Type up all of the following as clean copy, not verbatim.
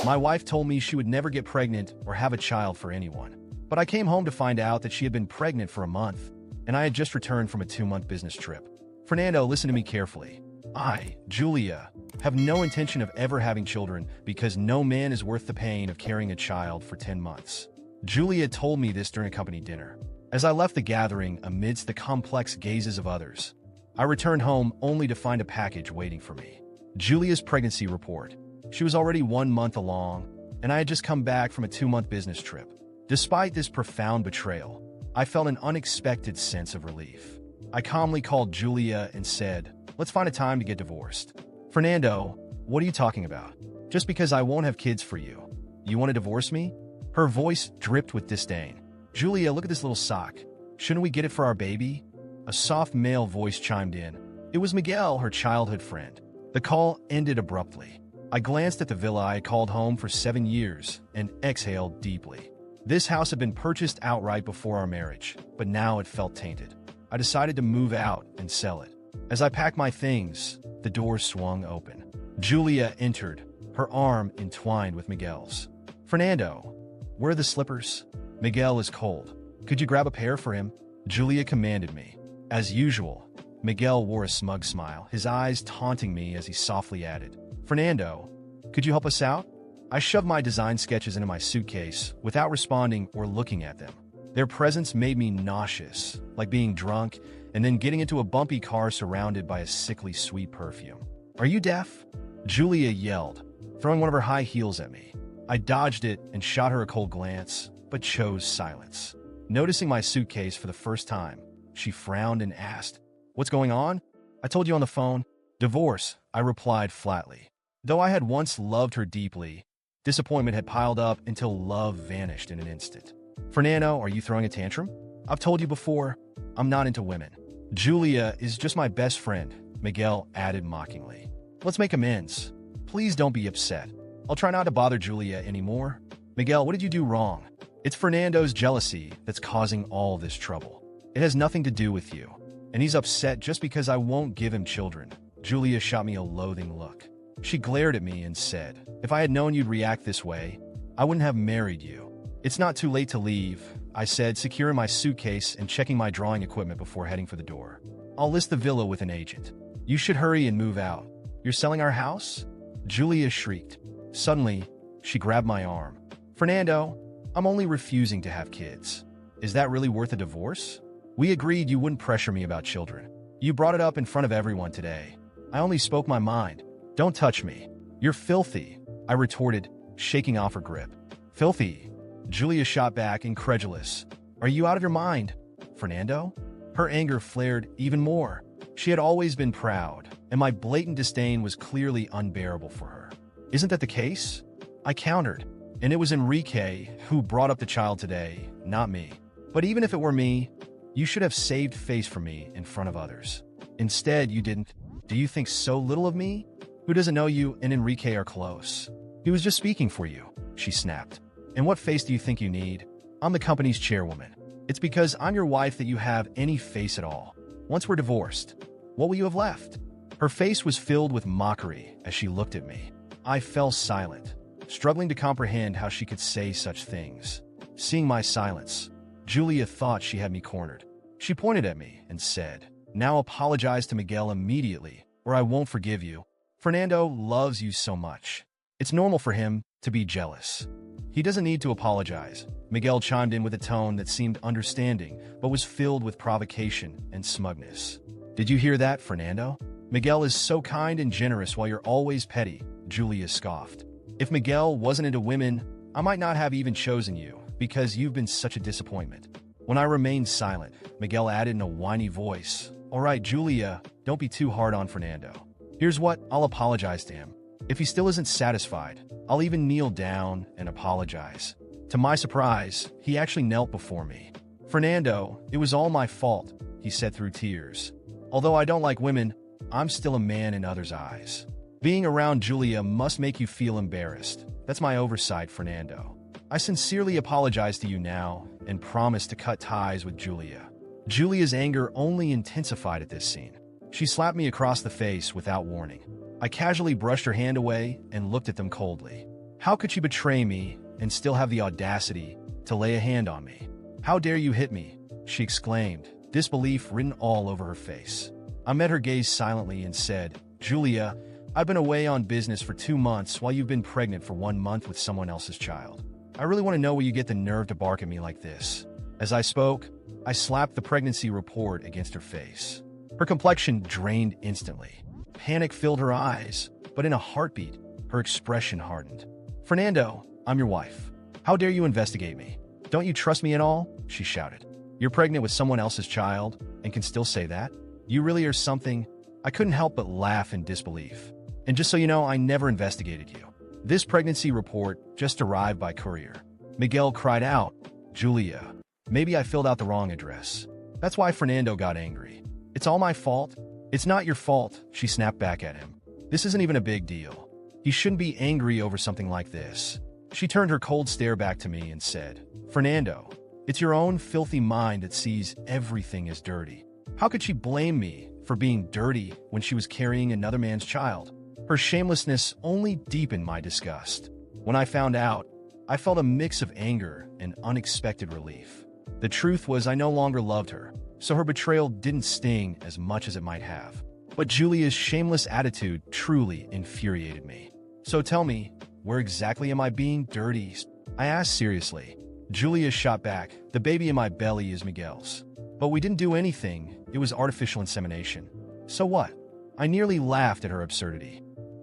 My wife told me she would never get pregnant or have a child for anyone. But I came home to find out that she had been pregnant for a month, and I had just returned from a 2-month business trip. Fernando, listen to me carefully. I, Julia, have no intention of ever having children because no man is worth the pain of carrying a child for 10 months. Julia told me this during a company dinner. As I left the gathering amidst the complex gazes of others, I returned home only to find a package waiting for me. Julia's pregnancy report. She was already 1 month along, and I had just come back from a 2-month business trip. Despite this profound betrayal, I felt an unexpected sense of relief. I calmly called Julia and said, "Let's find a time to get divorced." "Fernando, what are you talking about? Just because I won't have kids for you, you want to divorce me?" Her voice dripped with disdain. "Julia, look at this little sock. Shouldn't we get it for our baby?" A soft male voice chimed in. It was Miguel, her childhood friend. The call ended abruptly. I glanced at the villa I had called home for 7 years and exhaled deeply. This house had been purchased outright before our marriage, but now it felt tainted. I decided to move out and sell it. As I packed my things, the door swung open. Julia entered, her arm entwined with Miguel's. "Fernando, where are the slippers? Miguel is cold. Could you grab a pair for him?" Julia commanded me. As usual, Miguel wore a smug smile, his eyes taunting me as he softly added, "Fernando, could you help us out?" I shoved my design sketches into my suitcase without responding or looking at them. Their presence made me nauseous, like being drunk and then getting into a bumpy car surrounded by a sickly sweet perfume. "Are you deaf?" Julia yelled, throwing one of her high heels at me. I dodged it and shot her a cold glance, but chose silence. Noticing my suitcase for the first time, she frowned and asked, "What's going on?" "I told you on the phone." "Divorce," I replied flatly. Though I had once loved her deeply, disappointment had piled up until love vanished in an instant. "Fernando, are you throwing a tantrum?" "I've told you before, I'm not into women." "Julia is just my best friend," Miguel added mockingly. "Let's make amends. Please don't be upset. I'll try not to bother Julia anymore." "Miguel, what did you do wrong?" "It's Fernando's jealousy that's causing all this trouble. It has nothing to do with you. And he's upset just because I won't give him children." Julia shot me a loathing look. She glared at me and said, "If I had known you'd react this way, I wouldn't have married you." "It's not too late to leave," I said, securing my suitcase and checking my drawing equipment before heading for the door. "I'll list the villa with an agent. You should hurry and move out." "You're selling our house?" Julia shrieked. Suddenly, she grabbed my arm. "Fernando, I'm only refusing to have kids. Is that really worth a divorce? We agreed you wouldn't pressure me about children. You brought it up in front of everyone today. I only spoke my mind. Don't touch me. You're filthy," I retorted, shaking off her grip. "Filthy?" Julia shot back, incredulous. "Are you out of your mind, Fernando?" Her anger flared even more. She had always been proud, and my blatant disdain was clearly unbearable for her. "Isn't that the case?" I countered. "And it was Enrique who brought up the child today, not me. But even if it were me, you should have saved face for me in front of others. Instead, you didn't. Do you think so little of me? Who doesn't know you and Enrique are close?" "He was just speaking for you," she snapped. "And what face do you think you need? I'm the company's chairwoman. It's because I'm your wife that you have any face at all. Once we're divorced, what will you have left?" Her face was filled with mockery as she looked at me. I fell silent, struggling to comprehend how she could say such things. Seeing my silence, Julia thought she had me cornered. She pointed at me and said, "Now apologize to Miguel immediately, or I won't forgive you. Fernando loves you so much. It's normal for him to be jealous." "He doesn't need to apologize," Miguel chimed in with a tone that seemed understanding, but was filled with provocation and smugness. "Did you hear that, Fernando? Miguel is so kind and generous while you're always petty," Julia scoffed. "If Miguel wasn't into women, I might not have even chosen you, because you've been such a disappointment." When I remained silent, Miguel added in a whiny voice, "All right, Julia, don't be too hard on Fernando. Here's what, I'll apologize to him. If he still isn't satisfied, I'll even kneel down and apologize." To my surprise, he actually knelt before me. "Fernando, it was all my fault," he said through tears. "Although I don't like women, I'm still a man in others' eyes. Being around Julia must make you feel embarrassed. That's my oversight, Fernando. I sincerely apologize to you now and promise to cut ties with Julia." Julia's anger only intensified at this scene. She slapped me across the face without warning. I casually brushed her hand away and looked at them coldly. How could she betray me and still have the audacity to lay a hand on me? How dare you hit me? She exclaimed, disbelief written all over her face. I met her gaze silently and said, Julia, I've been away on business for 2 months while you've been pregnant for 1 month with someone else's child. I really want to know where you get the nerve to bark at me like this. As I spoke, I slapped the pregnancy report against her face. Her complexion drained instantly. Panic filled her eyes, but in a heartbeat, her expression hardened. Fernando, I'm your wife. How dare you investigate me? Don't you trust me at all? She shouted. You're pregnant with someone else's child and can still say that? You really are something. I couldn't help but laugh in disbelief. And just so you know, I never investigated you. This pregnancy report just arrived by courier. Miguel cried out, Julia, maybe I filled out the wrong address. That's why Fernando got angry. It's all my fault. It's not your fault, she snapped back at him. This isn't even a big deal. You shouldn't be angry over something like this. She turned her cold stare back to me and said, Fernando, it's your own filthy mind that sees everything as dirty. How could she blame me for being dirty when she was carrying another man's child? Her shamelessness only deepened my disgust. When I found out, I felt a mix of anger and unexpected relief. The truth was I no longer loved her, so her betrayal didn't sting as much as it might have. But Julia's shameless attitude truly infuriated me. So tell me, where exactly am I being dirty? I asked seriously. Julia shot back, the baby in my belly is Miguel's. But we didn't do anything, it was artificial insemination. So what? I nearly laughed at her absurdity.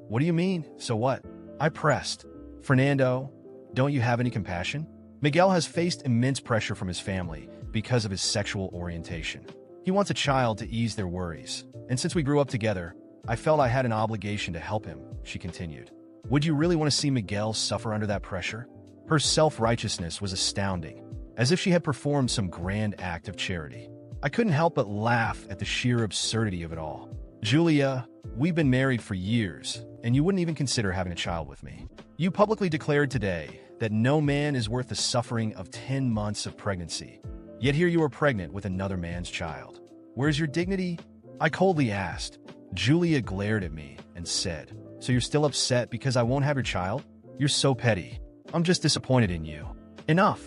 What do you mean, so what? I pressed. Fernando, don't you have any compassion? Miguel has faced immense pressure from his family because of his sexual orientation. He wants a child to ease their worries. And since we grew up together, I felt I had an obligation to help him, she continued. Would you really want to see Miguel suffer under that pressure? Her self-righteousness was astounding, as if she had performed some grand act of charity. I couldn't help but laugh at the sheer absurdity of it all. Julia, we've been married for years, and you wouldn't even consider having a child with me. You publicly declared today that no man is worth the suffering of 10 months of pregnancy. Yet here you are pregnant with another man's child. Where's your dignity? I coldly asked. Julia glared at me and said, So you're still upset because I won't have your child? You're so petty. I'm just disappointed in you. Enough.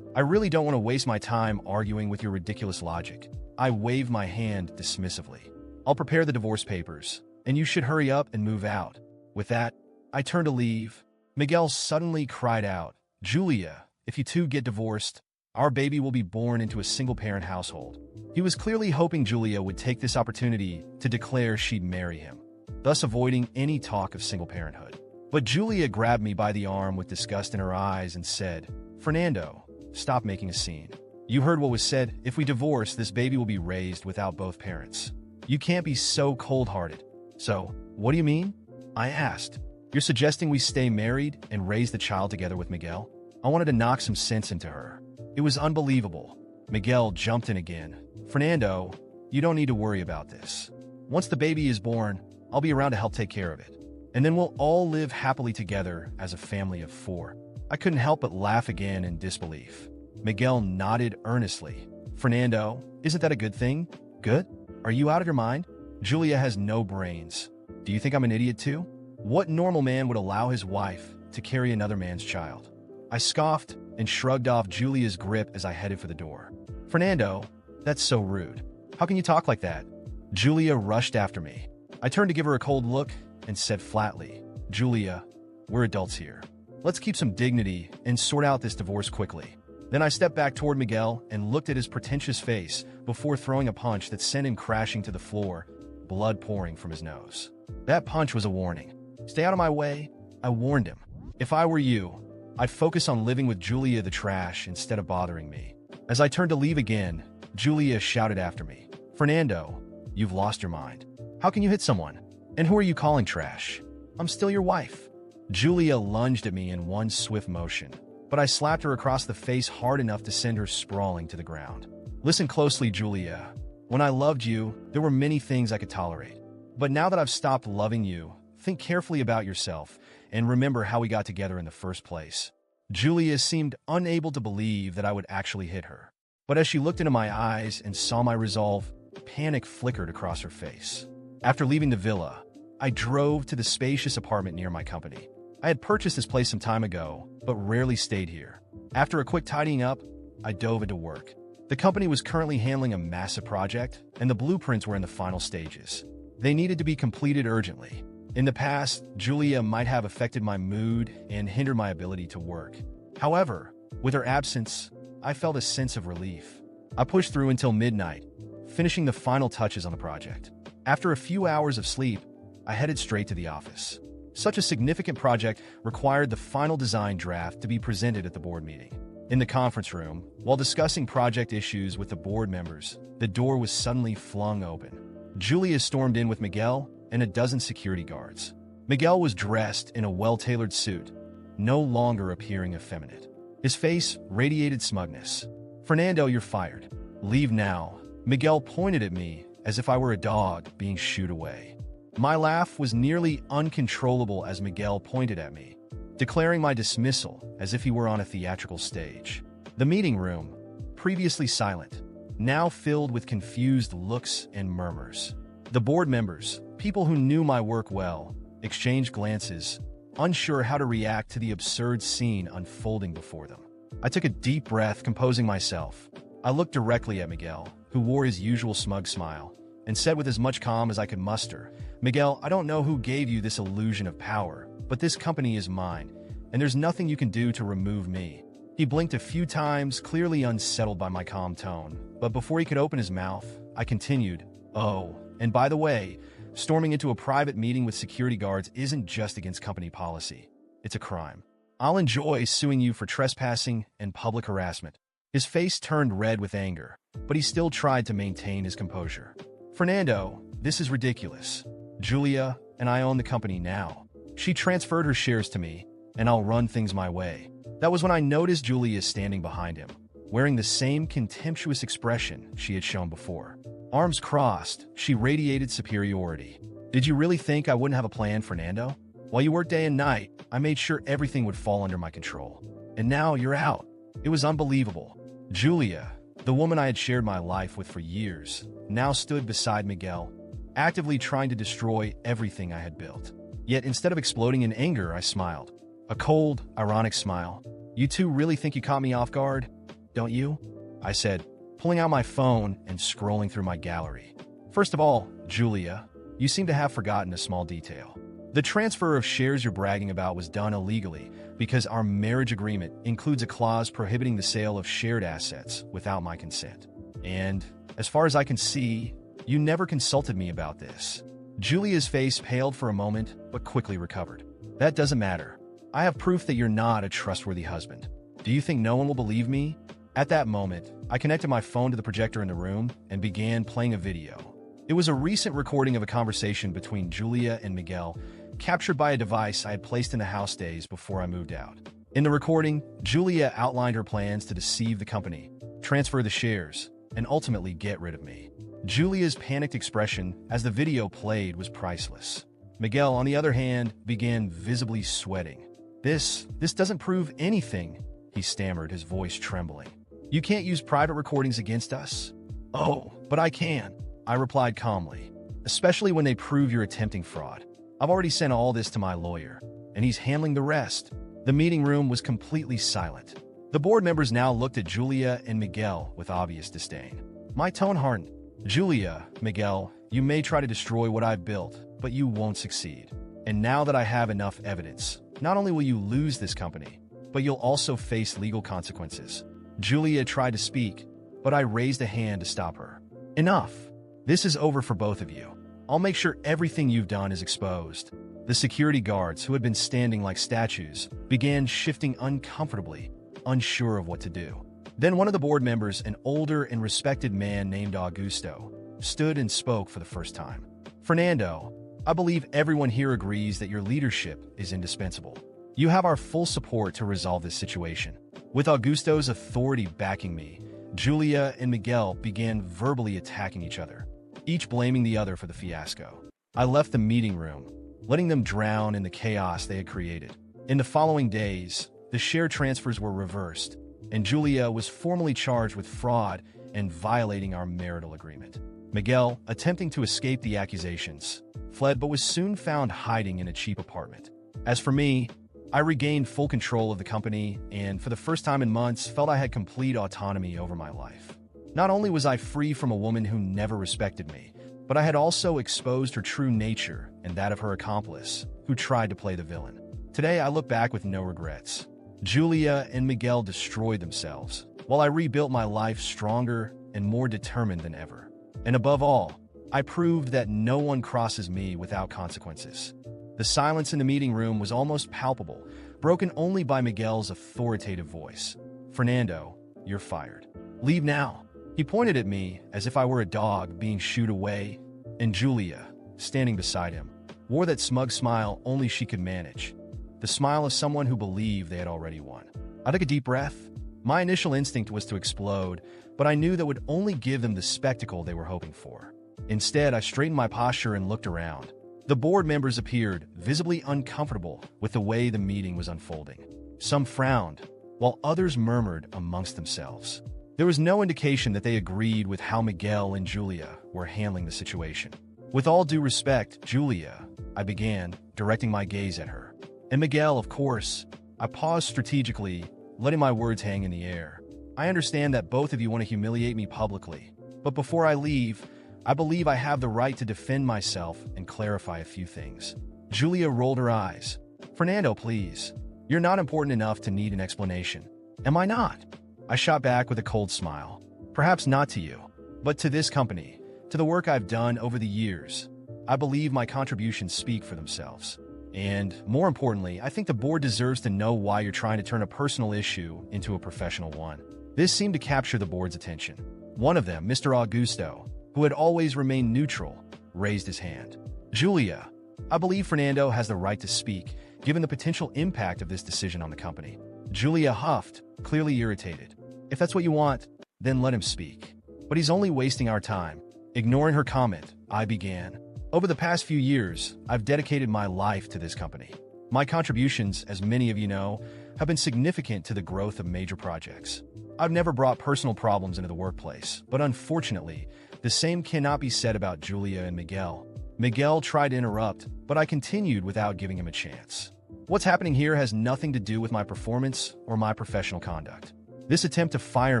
I really don't want to waste my time arguing with your ridiculous logic. I waved my hand dismissively. I'll prepare the divorce papers, and you should hurry up and move out. With that, I turned to leave. Miguel suddenly cried out, Julia, if you two get divorced, our baby will be born into a single-parent household. He was clearly hoping Julia would take this opportunity to declare she'd marry him, thus avoiding any talk of single parenthood. But Julia grabbed me by the arm with disgust in her eyes and said, Fernando, stop making a scene. You heard what was said. If we divorce, this baby will be raised without both parents. You can't be so cold-hearted. So, what do you mean? I asked. You're suggesting we stay married and raise the child together with Miguel? I wanted to knock some sense into her. It was unbelievable. Miguel jumped in again. Fernando, you don't need to worry about this. Once the baby is born, I'll be around to help take care of it. And then we'll all live happily together as a family of 4. I couldn't help but laugh again in disbelief. Miguel nodded earnestly. Fernando, isn't that a good thing? Good? Are you out of your mind? Julia has no brains. Do you think I'm an idiot too? What normal man would allow his wife to carry another man's child? I scoffed and shrugged off Julia's grip as I headed for the door. Fernando, that's so rude. How can you talk like that? Julia rushed after me. I turned to give her a cold look and said flatly, Julia, we're adults here. Let's keep some dignity and sort out this divorce quickly. Then I stepped back toward Miguel and looked at his pretentious face before throwing a punch that sent him crashing to the floor, blood pouring from his nose. That punch was a warning. Stay out of my way, I warned him. If I were you, I'd focus on living with Julia the trash instead of bothering me. As I turned to leave again, Julia shouted after me, Fernando, you've lost your mind. How can you hit someone? And who are you calling trash? I'm still your wife. Julia lunged at me in one swift motion, but I slapped her across the face hard enough to send her sprawling to the ground. Listen closely, Julia. When I loved you, there were many things I could tolerate. But now that I've stopped loving you, think carefully about yourself and remember how we got together in the first place. Julia seemed unable to believe that I would actually hit her. But as she looked into my eyes and saw my resolve, panic flickered across her face. After leaving the villa, I drove to the spacious apartment near my company. I had purchased this place some time ago, but rarely stayed here. After a quick tidying up, I dove into work. The company was currently handling a massive project, and the blueprints were in the final stages. They needed to be completed urgently. In the past, Julia might have affected my mood and hindered my ability to work. However, with her absence, I felt a sense of relief. I pushed through until midnight, finishing the final touches on the project. After a few hours of sleep, I headed straight to the office. Such a significant project required the final design draft to be presented at the board meeting. In the conference room, while discussing project issues with the board members, the door was suddenly flung open. Julia stormed in with Miguel and a dozen security guards. Miguel was dressed in a well-tailored suit, no longer appearing effeminate. His face radiated smugness. "Fernando, you're fired. Leave now." Miguel pointed at me as if I were a dog being shooed away. My laugh was nearly uncontrollable as Miguel pointed at me, declaring my dismissal as if he were on a theatrical stage. The meeting room, previously silent, now filled with confused looks and murmurs. The board members, people who knew my work well, exchanged glances, unsure how to react to the absurd scene unfolding before them. I took a deep breath, composing myself. I looked directly at Miguel, who wore his usual smug smile, and said with as much calm as I could muster, "Miguel, I don't know who gave you this illusion of power, but this company is mine, and there's nothing you can do to remove me." He blinked a few times, clearly unsettled by my calm tone, but before he could open his mouth, I continued, "Oh, and by the way, storming into a private meeting with security guards isn't just against company policy. It's a crime. I'll enjoy suing you for trespassing and public harassment." His face turned red with anger, but he still tried to maintain his composure. "Fernando, this is ridiculous. Julia and I own the company now. She transferred her shares to me, and I'll run things my way." That was when I noticed Julia standing behind him, wearing the same contemptuous expression she had shown before. Arms crossed, she radiated superiority. "Did you really think I wouldn't have a plan, Fernando? While you worked day and night, I made sure everything would fall under my control. And now you're out." It was unbelievable. Julia, the woman I had shared my life with for years, now stood beside Miguel, actively trying to destroy everything I had built. Yet instead of exploding in anger, I smiled. A cold, ironic smile. "You two really think you caught me off guard, don't you?" I said, pulling out my phone and scrolling through my gallery. "First of all, Julia, you seem to have forgotten a small detail. The transfer of shares you're bragging about was done illegally because our marriage agreement includes a clause prohibiting the sale of shared assets without my consent. And, as far as I can see, you never consulted me about this." Julia's face paled for a moment, but quickly recovered. "That doesn't matter. I have proof that you're not a trustworthy husband. Do you think no one will believe me?" At that moment, I connected my phone to the projector in the room and began playing a video. It was a recent recording of a conversation between Julia and Miguel, captured by a device I had placed in the house days before I moved out. In the recording, Julia outlined her plans to deceive the company, transfer the shares, and ultimately get rid of me. Julia's panicked expression as the video played was priceless. Miguel, on the other hand, began visibly sweating. This doesn't prove anything," he stammered, his voice trembling. "You can't use private recordings against us." "Oh, but I can," I replied calmly, "especially when they prove you're attempting fraud. I've already sent all this to my lawyer, and he's handling the rest." The meeting room was completely silent. The board members now looked at Julia and Miguel with obvious disdain. My tone hardened. "Julia, Miguel, you may try to destroy what I've built, but you won't succeed. And now that I have enough evidence, not only will you lose this company, but you'll also face legal consequences." Julia tried to speak, but I raised a hand to stop her. "Enough. This is over for both of you. I'll make sure everything you've done is exposed." The security guards, who had been standing like statues, began shifting uncomfortably, unsure of what to do. Then one of the board members, an older and respected man named Augusto, stood and spoke for the first time. "Fernando, I believe everyone here agrees that your leadership is indispensable. You have our full support to resolve this situation." With Augusto's authority backing me, Julia and Miguel began verbally attacking each other, each blaming the other for the fiasco. I left the meeting room, letting them drown in the chaos they had created. In the following days, the share transfers were reversed, and Julia was formally charged with fraud and violating our marital agreement. Miguel, attempting to escape the accusations, fled but was soon found hiding in a cheap apartment. As for me, I regained full control of the company and, for the first time in months, felt I had complete autonomy over my life. Not only was I free from a woman who never respected me, but I had also exposed her true nature and that of her accomplice, who tried to play the villain. Today, I look back with no regrets. Julia and Miguel destroyed themselves, while I rebuilt my life stronger and more determined than ever. And above all, I proved that no one crosses me without consequences. The silence in the meeting room was almost palpable, broken only by Miguel's authoritative voice. "Fernando, you're fired. Leave now." He pointed at me as if I were a dog being shooed away, and Julia, standing beside him, wore that smug smile only she could manage. The smile of someone who believed they had already won. I took a deep breath. My initial instinct was to explode, but I knew that would only give them the spectacle they were hoping for. Instead, I straightened my posture and looked around. The board members appeared visibly uncomfortable with the way the meeting was unfolding. Some frowned, while others murmured amongst themselves. There was no indication that they agreed with how Miguel and Julia were handling the situation. "With all due respect, Julia," I began, directing my gaze at her. "And Miguel, of course." I paused strategically, letting my words hang in the air. "I understand that both of you want to humiliate me publicly, but before I leave, I believe I have the right to defend myself and clarify a few things." Julia rolled her eyes. "Fernando, please. You're not important enough to need an explanation." "Am I not?" I shot back with a cold smile. "Perhaps not to you, but to this company, to the work I've done over the years. I believe my contributions speak for themselves. And, more importantly, I think the board deserves to know why you're trying to turn a personal issue into a professional one." This seemed to capture the board's attention. One of them, Mr. Augusto, who had always remained neutral, raised his hand. "Julia, I believe Fernando has the right to speak, given the potential impact of this decision on the company." Julia huffed, clearly irritated. "If that's what you want, then let him speak. But he's only wasting our time." Ignoring her comment, I began. "Over the past few years, I've dedicated my life to this company. My contributions, as many of you know, have been significant to the growth of major projects. I've never brought personal problems into the workplace, but unfortunately, the same cannot be said about Julia and Miguel." Miguel tried to interrupt, but I continued without giving him a chance. "What's happening here has nothing to do with my performance or my professional conduct. This attempt to fire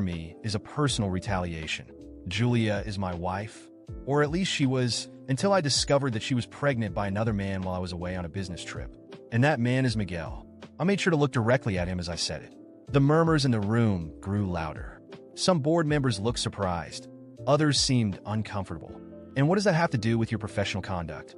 me is a personal retaliation. Julia is my wife, or at least she was, until I discovered that she was pregnant by another man while I was away on a business trip. And that man is Miguel." I made sure to look directly at him as I said it. The murmurs in the room grew louder. Some board members looked surprised. Others seemed uncomfortable. "And what does that have to do with your professional conduct?"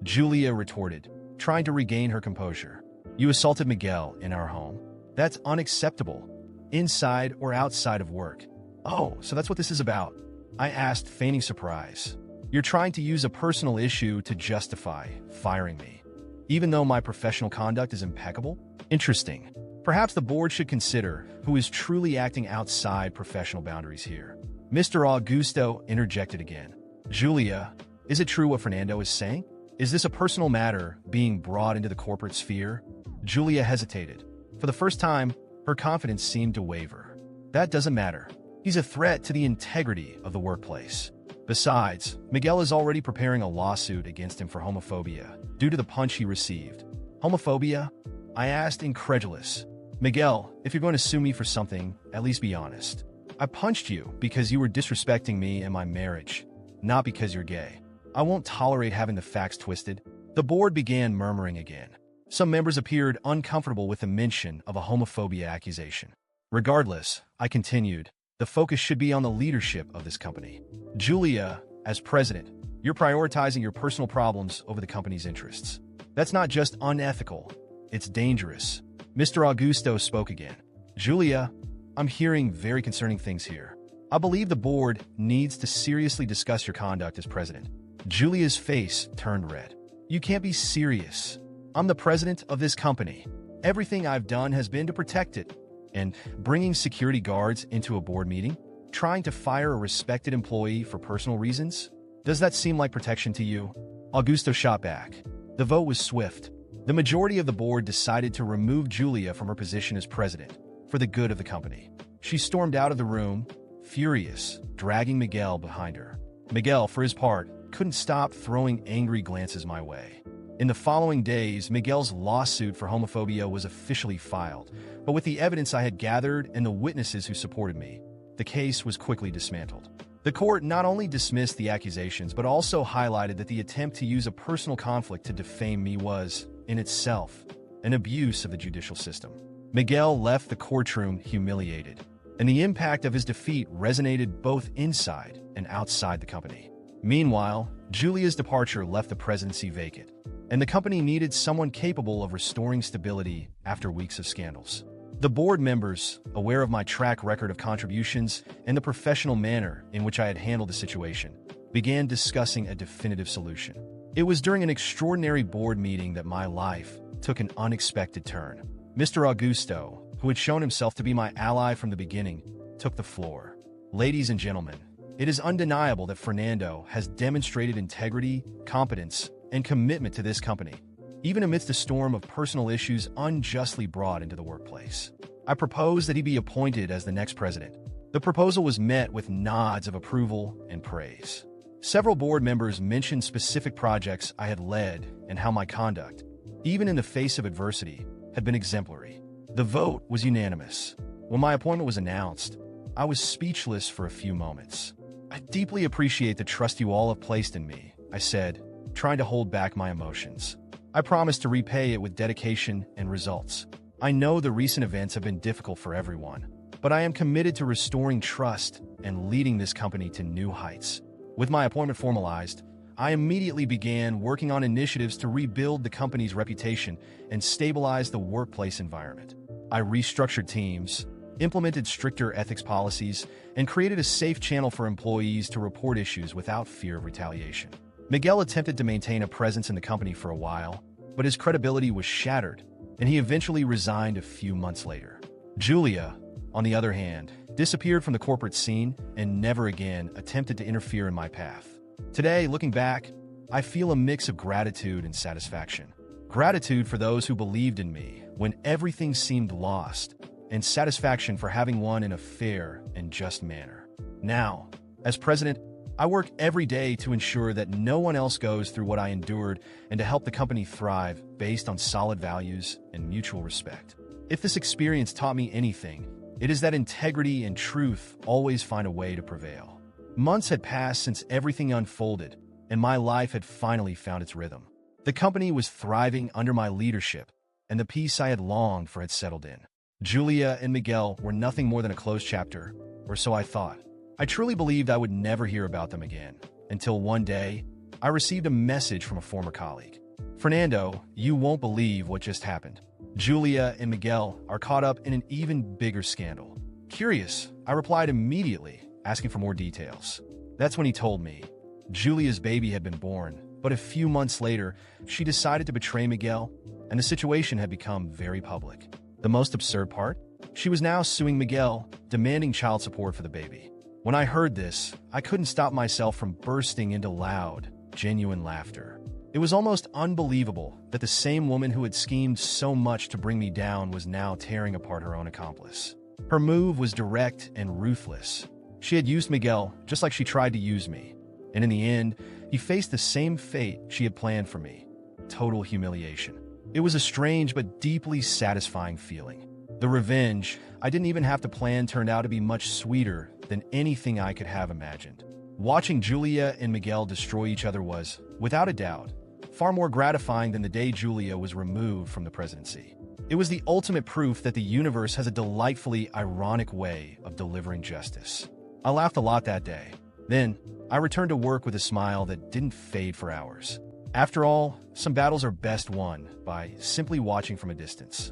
Julia retorted, trying to regain her composure. "You assaulted Miguel in our home. That's unacceptable, inside or outside of work." "Oh, so that's what this is about?" I asked, feigning surprise. "You're trying to use a personal issue to justify firing me, even though my professional conduct is impeccable? Interesting. Perhaps the board should consider who is truly acting outside professional boundaries here." Mr. Augusto interjected again. "Julia, is it true what Fernando is saying? Is this a personal matter being brought into the corporate sphere?" Julia hesitated. For the first time, her confidence seemed to waver. "That doesn't matter. He's a threat to the integrity of the workplace. Besides, Miguel is already preparing a lawsuit against him for homophobia, due to the punch he received." "Homophobia?" I asked, incredulous. "Miguel, if you're going to sue me for something, at least be honest. I punched you because you were disrespecting me and my marriage, not because you're gay. I won't tolerate having the facts twisted." The board began murmuring again. Some members appeared uncomfortable with the mention of a homophobia accusation. "Regardless," I continued, "the focus should be on the leadership of this company. Julia, as president, you're prioritizing your personal problems over the company's interests. That's not just unethical, it's dangerous." Mr. Augusto spoke again. "Julia, I'm hearing very concerning things here. I believe the board needs to seriously discuss your conduct as president." Julia's face turned red. "You can't be serious. I'm the president of this company. Everything I've done has been to protect it. And bringing security guards into a board meeting? Trying to fire a respected employee for personal reasons? Does that seem like protection to you?" Augusto shot back. The vote was swift. The majority of the board decided to remove Julia from her position as president, for the good of the company. She stormed out of the room, furious, dragging Miguel behind her. Miguel, for his part, couldn't stop throwing angry glances my way. In the following days, Miguel's lawsuit for homophobia was officially filed, but with the evidence I had gathered and the witnesses who supported me, the case was quickly dismantled. The court not only dismissed the accusations, but also highlighted that the attempt to use a personal conflict to defame me was, in itself, an abuse of the judicial system. Miguel left the courtroom humiliated, and the impact of his defeat resonated both inside and outside the company. Meanwhile, Julia's departure left the presidency vacant, and the company needed someone capable of restoring stability after weeks of scandals. The board members, aware of my track record of contributions and the professional manner in which I had handled the situation, began discussing a definitive solution. It was during an extraordinary board meeting that my life took an unexpected turn. Mr. Augusto, who had shown himself to be my ally from the beginning, took the floor. Ladies and gentlemen, it is undeniable that Fernando has demonstrated integrity, competence, and commitment to this company, even amidst a storm of personal issues unjustly brought into the workplace. I propose that he be appointed as the next president. The proposal was met with nods of approval and praise. Several board members mentioned specific projects I had led and how my conduct, even in the face of adversity, had been exemplary. The vote was unanimous. When my appointment was announced, I was speechless for a few moments. "I deeply appreciate the trust you all have placed in me," I said, trying to hold back my emotions. "I promise to repay it with dedication and results. I know the recent events have been difficult for everyone, but I am committed to restoring trust and leading this company to new heights." With my appointment formalized, I immediately began working on initiatives to rebuild the company's reputation and stabilize the workplace environment. I restructured teams, implemented stricter ethics policies, and created a safe channel for employees to report issues without fear of retaliation. Miguel attempted to maintain a presence in the company for a while, but his credibility was shattered, and he eventually resigned a few months later. Julia, on the other hand, disappeared from the corporate scene and never again attempted to interfere in my path. Today, looking back, I feel a mix of gratitude and satisfaction. Gratitude for those who believed in me when everything seemed lost, and satisfaction for having won in a fair and just manner. Now, as president, I work every day to ensure that no one else goes through what I endured and to help the company thrive based on solid values and mutual respect. If this experience taught me anything, it is that integrity and truth always find a way to prevail. Months had passed since everything unfolded, and my life had finally found its rhythm. The company was thriving under my leadership, and the peace I had longed for had settled in. Julia and Miguel were nothing more than a closed chapter, or so I thought. I truly believed I would never hear about them again, until one day, I received a message from a former colleague. "Fernando, you won't believe what just happened. Julia and Miguel are caught up in an even bigger scandal." Curious, I replied immediately, asking for more details. That's when he told me. Julia's baby had been born, but a few months later, she decided to betray Miguel, and the situation had become very public. The most absurd part? She was now suing Miguel, demanding child support for the baby. When I heard this, I couldn't stop myself from bursting into loud, genuine laughter. It was almost unbelievable that the same woman who had schemed so much to bring me down was now tearing apart her own accomplice. Her move was direct and ruthless. She had used Miguel just like she tried to use me, and in the end, he faced the same fate she had planned for me: total humiliation. It was a strange but deeply satisfying feeling. The revenge I didn't even have to plan turned out to be much sweeter than anything I could have imagined. Watching Julia and Miguel destroy each other was, without a doubt, far more gratifying than the day Julia was removed from the presidency. It was the ultimate proof that the universe has a delightfully ironic way of delivering justice. I laughed a lot that day. Then, I returned to work with a smile that didn't fade for hours. After all, some battles are best won by simply watching from a distance.